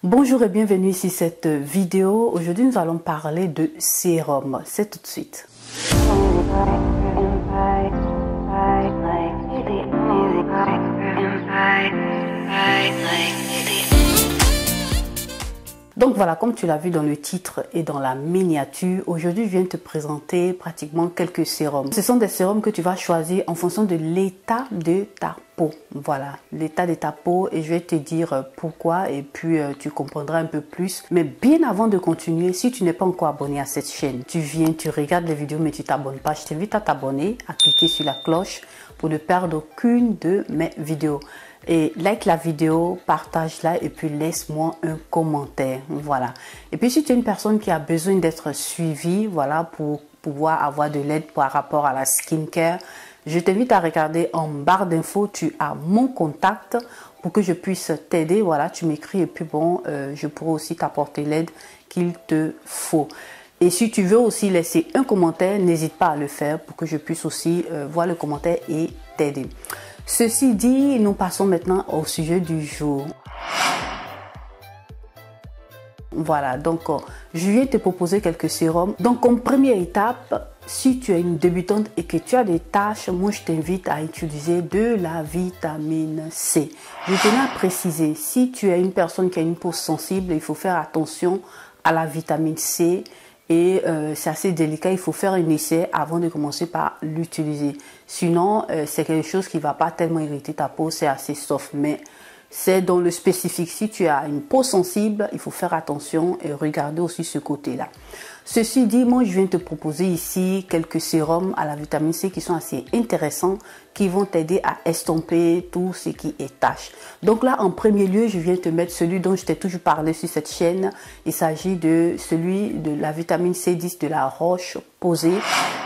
Bonjour et bienvenue sur cette vidéo. Aujourd'hui, nous allons parler de sérum. C'est tout de suite. Donc voilà, comme tu l'as vu dans le titre et dans la miniature, aujourd'hui je viens te présenter pratiquement quelques sérums. Ce sont des sérums que tu vas choisir en fonction de l'état de ta peau. Voilà, l'état de ta peau, et je vais te dire pourquoi et puis tu comprendras un peu plus. Mais bien avant de continuer, si tu n'es pas encore abonné à cette chaîne, tu viens, tu regardes les vidéos mais tu t'abonnes pas, je t'invite à t'abonner, à cliquer sur la cloche pour ne perdre aucune de mes vidéos. Et like la vidéo, partage-la et puis laisse-moi un commentaire. Voilà. Et puis si tu es une personne qui a besoin d'être suivie, voilà, pour pouvoir avoir de l'aide par rapport à la skincare, je t'invite à regarder en barre d'infos, tu as mon contact pour que je puisse t'aider. Voilà, tu m'écris et puis bon, je pourrai aussi t'apporter l'aide qu'il te faut. Et si tu veux aussi laisser un commentaire, n'hésite pas à le faire pour que je puisse aussi voir le commentaire et t'aider. Ceci dit, nous passons maintenant au sujet du jour. Voilà, donc je viens te proposer quelques sérums. Donc comme première étape, si tu es une débutante et que tu as des taches, moi je t'invite à utiliser de la vitamine C. Je tenais à préciser, si tu es une personne qui a une peau sensible, il faut faire attention à la vitamine C. Et c'est assez délicat, il faut faire un essai avant de commencer par l'utiliser. Sinon, c'est quelque chose qui ne va pas tellement irriter ta peau, c'est assez soft. Mais c'est dans le spécifique. Si tu as une peau sensible, il faut faire attention et regarder aussi ce côté-là. Ceci dit, moi je viens te proposer ici quelques sérums à la vitamine C qui sont assez intéressants, qui vont t'aider à estomper tout ce qui est tache. Donc là, en premier lieu, je viens te mettre celui dont je t'ai toujours parlé sur cette chaîne. Il s'agit de celui de la vitamine C10 de la Roche-Posay.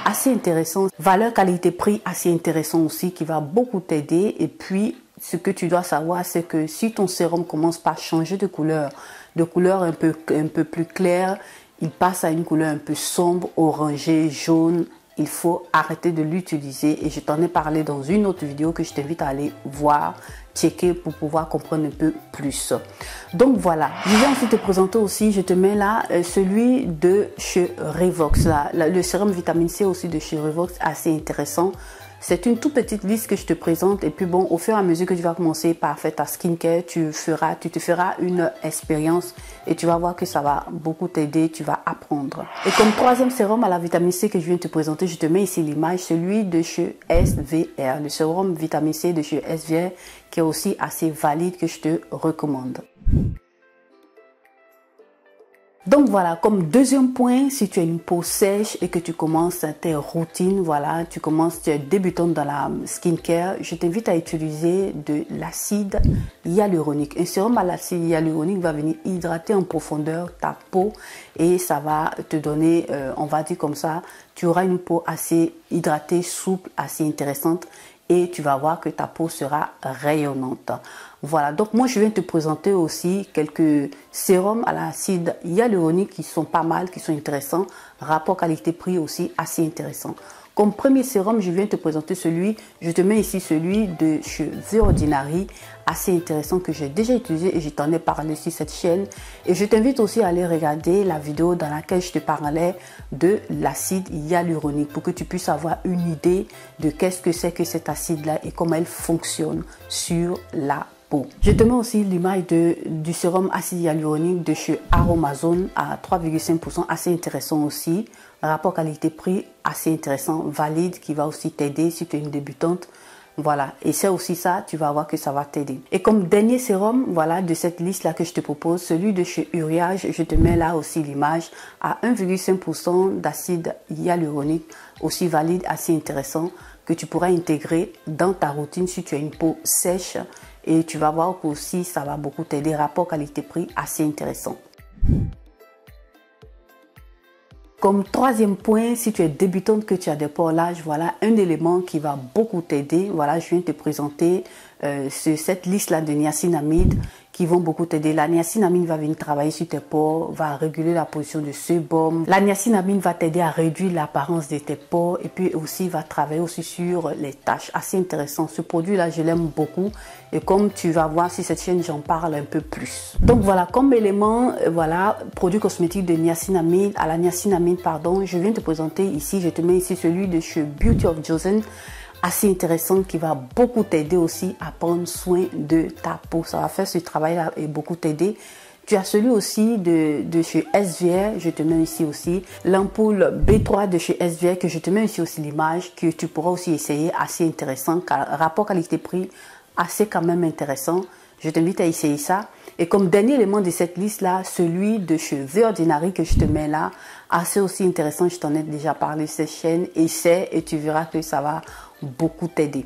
Assez intéressant. Valeur qualité-prix assez intéressant aussi, qui va beaucoup t'aider. Et puis, ce que tu dois savoir, c'est que si ton sérum commence par changer de couleur un peu plus claire, il passe à une couleur un peu sombre, orangée, jaune, il faut arrêter de l'utiliser. Et je t'en ai parlé dans une autre vidéo que je t'invite à aller voir, checker pour pouvoir comprendre un peu plus. Donc voilà, je vais ensuite te présenter aussi, je te mets là celui de chez Revox. Là, le sérum vitamine C aussi de chez Revox, assez intéressant. C'est une toute petite liste que je te présente et puis bon, au fur et à mesure que tu vas commencer par faire ta skincare, tu te feras une expérience et tu vas voir que ça va beaucoup t'aider, tu vas apprendre. Et comme troisième sérum à la vitamine C que je viens de te présenter, je te mets ici l'image, celui de chez SVR, le sérum vitamine C de chez SVR qui est aussi assez valide que je te recommande. Donc voilà, comme deuxième point, si tu as une peau sèche et que tu commences tes routines, voilà, tu es débutante dans la skincare, je t'invite à utiliser de l'acide hyaluronique. Un sérum à l'acide hyaluronique va venir hydrater en profondeur ta peau et ça va te donner, on va dire comme ça, tu auras une peau assez hydratée, souple, assez intéressante. Et tu vas voir que ta peau sera rayonnante. Voilà, donc moi je viens te présenter aussi quelques sérums à l'acide hyaluronique qui sont pas mal, qui sont intéressants. Rapport qualité-prix aussi assez intéressant. Comme premier sérum, je viens te présenter je te mets ici celui de chez The Ordinary, assez intéressant que j'ai déjà utilisé et je t'en ai parlé sur cette chaîne. Et je t'invite aussi à aller regarder la vidéo dans laquelle je te parlais de l'acide hyaluronique pour que tu puisses avoir une idée de qu'est-ce que c'est que cet acide-là et comment il fonctionne sur la peau. Je te mets aussi l'image du sérum acide hyaluronique de chez Aromazone à 3,5%, assez intéressant aussi. Rapport qualité-prix assez intéressant, valide, qui va aussi t'aider si tu es une débutante. Voilà, et c'est aussi ça, tu vas voir que ça va t'aider. Et comme dernier sérum, voilà, de cette liste-là que je te propose, celui de chez Uriage, je te mets là aussi l'image à 1,5% d'acide hyaluronique, aussi valide, assez intéressant, que tu pourras intégrer dans ta routine si tu as une peau sèche. Et tu vas voir qu'aussi, ça va beaucoup t'aider. Rapport qualité-prix assez intéressant. Comme troisième point, si tu es débutante, que tu as des pores lâches, voilà un élément qui va beaucoup t'aider. Voilà, je viens te présenter cette liste-là de niacinamide qui vont beaucoup t'aider. La niacinamide va venir travailler sur tes pores, va réguler la position du sébum. La niacinamide va t'aider à réduire l'apparence de tes pores et puis aussi va travailler aussi sur les taches. Assez intéressant. Ce produit-là, je l'aime beaucoup et comme tu vas voir sur cette chaîne, j'en parle un peu plus. Donc voilà, comme élément, voilà, produit cosmétique de niacinamide, à la niacinamide, pardon, je viens te présenter ici, je te mets ici celui de chez Beauty of Joseon. Assez intéressant qui va beaucoup t'aider aussi à prendre soin de ta peau. Ça va faire ce travail-là et beaucoup t'aider. Tu as celui aussi de chez SVR, je te mets ici aussi. L'ampoule B3 de chez SVR que je te mets ici aussi l'image que tu pourras aussi essayer. Assez intéressant, rapport qualité-prix assez quand même intéressant. Je t'invite à essayer ça. Et comme dernier élément de cette liste-là, celui de chez The Ordinary que je te mets là, assez aussi intéressant. Je t'en ai déjà parlé sur cette chaîne. Essaie et tu verras que ça va beaucoup t'aider.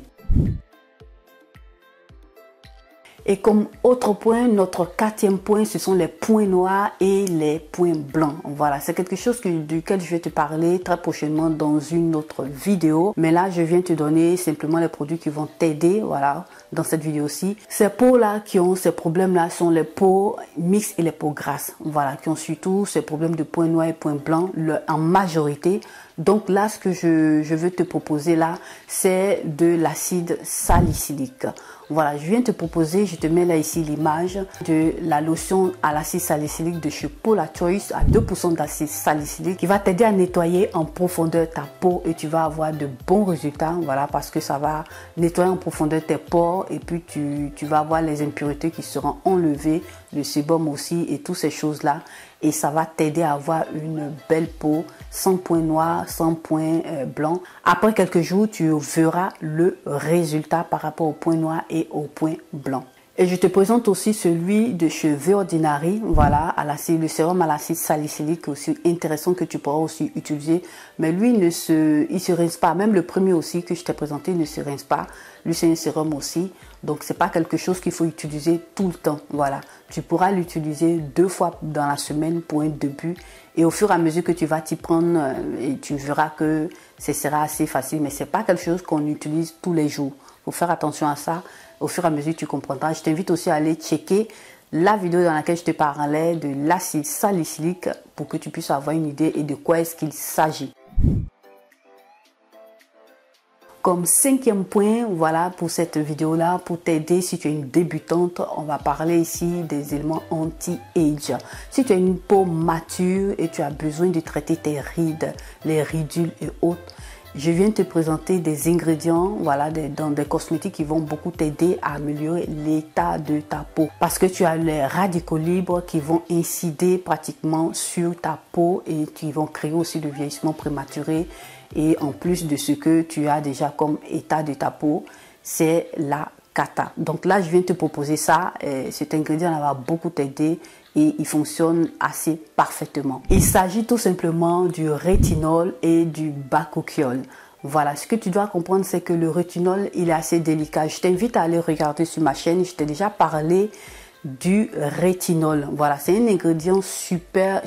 Et comme autre point, notre quatrième point, ce sont les points noirs et les points blancs. Voilà, c'est quelque chose duquel je vais te parler très prochainement dans une autre vidéo. Mais là, je viens te donner simplement les produits qui vont t'aider, voilà, dans cette vidéo-ci. Ces peaux-là qui ont ces problèmes-là sont les peaux mixtes et les peaux grasses. Voilà, qui ont surtout ces problèmes de points noirs et points blancs en majorité. Donc là, ce que je veux te proposer là, c'est de l'acide salicylique. Voilà, je viens te proposer, je te mets là ici l'image de la lotion à l'acide salicylique de chez Paula Choice à 2% d'acide salicylique qui va t'aider à nettoyer en profondeur ta peau et tu vas avoir de bons résultats. Voilà, parce que ça va nettoyer en profondeur tes pores et puis tu vas avoir les impuretés qui seront enlevées, le sébum aussi et toutes ces choses-là. Et ça va t'aider à avoir une belle peau sans points noirs, sans points blancs. Après quelques jours, tu verras le résultat par rapport aux points noirs et aux points blancs. Et je te présente aussi celui de chez The Ordinary, voilà, le sérum à l'acide salicylique aussi intéressant que tu pourras aussi utiliser. Mais lui, il se rince pas. Même le premier aussi que je t'ai présenté, il ne se rince pas. Lui, c'est un sérum aussi. Donc, c'est pas quelque chose qu'il faut utiliser tout le temps. Voilà. Tu pourras l'utiliser 2 fois dans la semaine pour un début. Et au fur et à mesure que tu vas t'y prendre, et tu verras que ce sera assez facile. Mais c'est pas quelque chose qu'on utilise tous les jours. Faut faire attention à ça. Au fur et à mesure, tu comprendras. Je t'invite aussi à aller checker la vidéo dans laquelle je te parlais de l'acide salicylique pour que tu puisses avoir une idée et de quoi est-ce qu'il s'agit. Comme 5e point, voilà, pour cette vidéo-là, pour t'aider si tu es une débutante, on va parler ici des éléments anti-age. Si tu as une peau mature et tu as besoin de traiter tes rides, les ridules et autres, je viens te présenter des ingrédients, voilà, dans des cosmétiques qui vont beaucoup t'aider à améliorer l'état de ta peau. Parce que tu as les radicaux libres qui vont incider pratiquement sur ta peau et qui vont créer aussi le vieillissement prématuré. Et en plus de ce que tu as déjà comme état de ta peau, c'est la cata. Donc là, je viens te proposer ça. Cet ingrédient va beaucoup t'aider et il fonctionne assez parfaitement. Il s'agit tout simplement du rétinol et du bakuchiol. Voilà, ce que tu dois comprendre, c'est que le rétinol, il est assez délicat. Je t'invite à aller regarder sur ma chaîne. Je t'ai déjà parlé du rétinol. Voilà, c'est un ingrédient super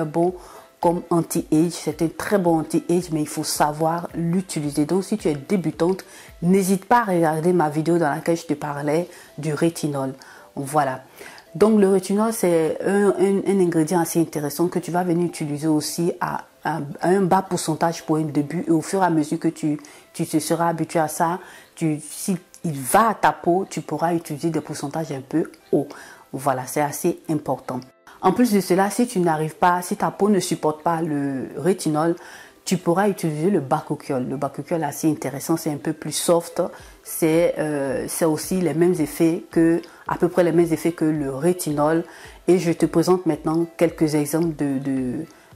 bon comme anti-age. C'est un très bon anti-age, mais il faut savoir l'utiliser. Donc, si tu es débutante, n'hésite pas à regarder ma vidéo dans laquelle je te parlais du rétinol. Voilà. Donc, le rétinol, c'est un ingrédient assez intéressant que tu vas venir utiliser aussi à un bas pourcentage pour un début. Et au fur et à mesure que tu te seras habitué à ça, si il va à ta peau, tu pourras utiliser des pourcentages un peu hauts. Voilà, c'est assez important. En plus de cela, si tu n'arrives pas, si ta peau ne supporte pas le rétinol, tu pourras utiliser le bakuchiol. Le bakuchiol est assez intéressant, c'est un peu plus soft. C'est aussi les mêmes effets à peu près les mêmes effets que le rétinol. Et je te présente maintenant quelques exemples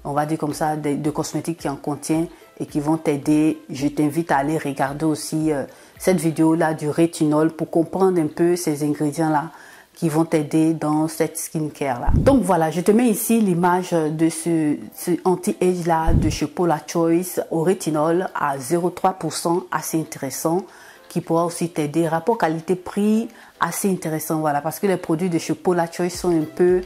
on va dire comme ça, de cosmétiques qui en contiennent et qui vont t'aider. Je t'invite à aller regarder aussi cette vidéo-là du rétinol pour comprendre un peu ces ingrédients-là qui vont t'aider dans cette skincare là. Donc voilà, je te mets ici l'image de ce anti-age là de chez Paula Choice au rétinol à 0,3%, assez intéressant, qui pourra aussi t'aider. Rapport qualité-prix assez intéressant, voilà, parce que les produits de chez Paula Choice sont un peu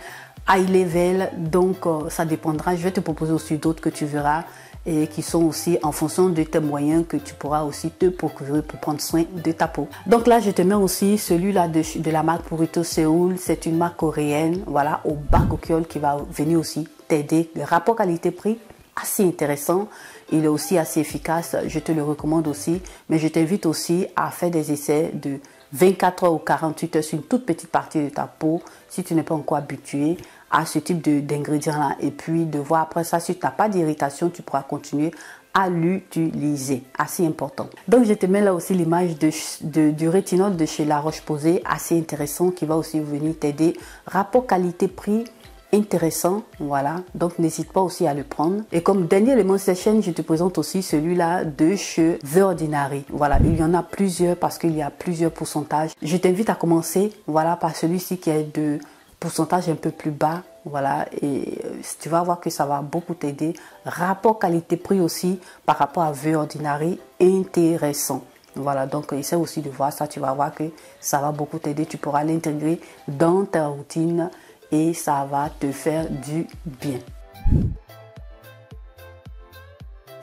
high level, donc ça dépendra. Je vais te proposer aussi d'autres que tu verras et qui sont aussi en fonction de tes moyens que tu pourras aussi te procurer pour prendre soin de ta peau. Donc là, je te mets aussi celui-là de la marque Purito Seoul. C'est une marque coréenne, voilà, au bas coquillol qui va venir aussi t'aider. Le rapport qualité-prix assez intéressant. Il est aussi assez efficace. Je te le recommande aussi. Mais je t'invite aussi à faire des essais de 24 heures ou 48 heures sur une toute petite partie de ta peau si tu n'es pas encore habitué à ce type d'ingrédients-là. Et puis de voir après ça, si tu n'as pas d'irritation, tu pourras continuer à l'utiliser. Assez important. Donc je te mets là aussi l'image du rétinol de chez La Roche-Posay, assez intéressant, qui va aussi venir t'aider. Rapport qualité-prix intéressant, voilà, donc n'hésite pas aussi à le prendre. Et comme dernier élément de cette chaîne, je te présente aussi celui-là de chez The Ordinary. Voilà, il y en a plusieurs parce qu'il y a plusieurs pourcentages. Je t'invite à commencer, voilà, par celui-ci qui est de pourcentage un peu plus bas, voilà, et tu vas voir que ça va beaucoup t'aider. Rapport qualité-prix aussi par rapport à The Ordinary, intéressant. Voilà, donc essaie aussi de voir ça, tu vas voir que ça va beaucoup t'aider. Tu pourras l'intégrer dans ta routine et ça va te faire du bien.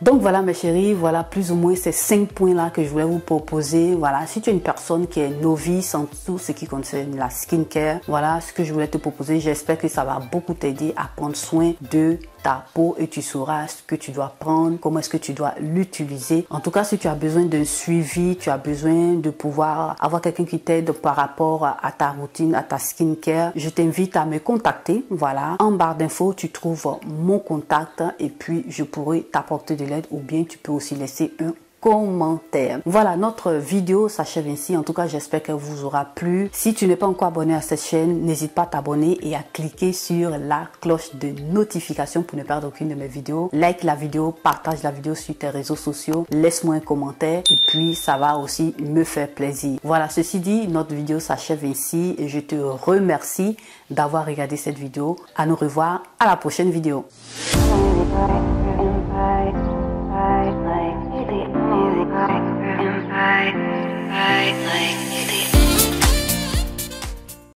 Donc voilà mes chéris, voilà plus ou moins ces 5 points là que je voulais vous proposer. Voilà, si tu es une personne qui est novice en tout ce qui concerne la skincare, voilà ce que je voulais te proposer. J'espère que ça va beaucoup t'aider à prendre soin de ta peau et tu sauras ce que tu dois prendre, comment est-ce que tu dois l'utiliser. En tout cas, si tu as besoin d'un suivi, tu as besoin de pouvoir avoir quelqu'un qui t'aide par rapport à ta routine, à ta skincare, je t'invite à me contacter. Voilà, en barre d'infos, tu trouves mon contact et puis je pourrai t'apporter de l'aide ou bien tu peux aussi laisser un commentaire. Voilà, notre vidéo s'achève ainsi. En tout cas, j'espère qu'elle vous aura plu. Si tu n'es pas encore abonné à cette chaîne, n'hésite pas à t'abonner et à cliquer sur la cloche de notification pour ne perdre aucune de mes vidéos. Like la vidéo, partage la vidéo sur tes réseaux sociaux, laisse-moi un commentaire et puis ça va aussi me faire plaisir. Voilà, ceci dit, notre vidéo s'achève ainsi et je te remercie d'avoir regardé cette vidéo. À nous revoir à la prochaine vidéo. Like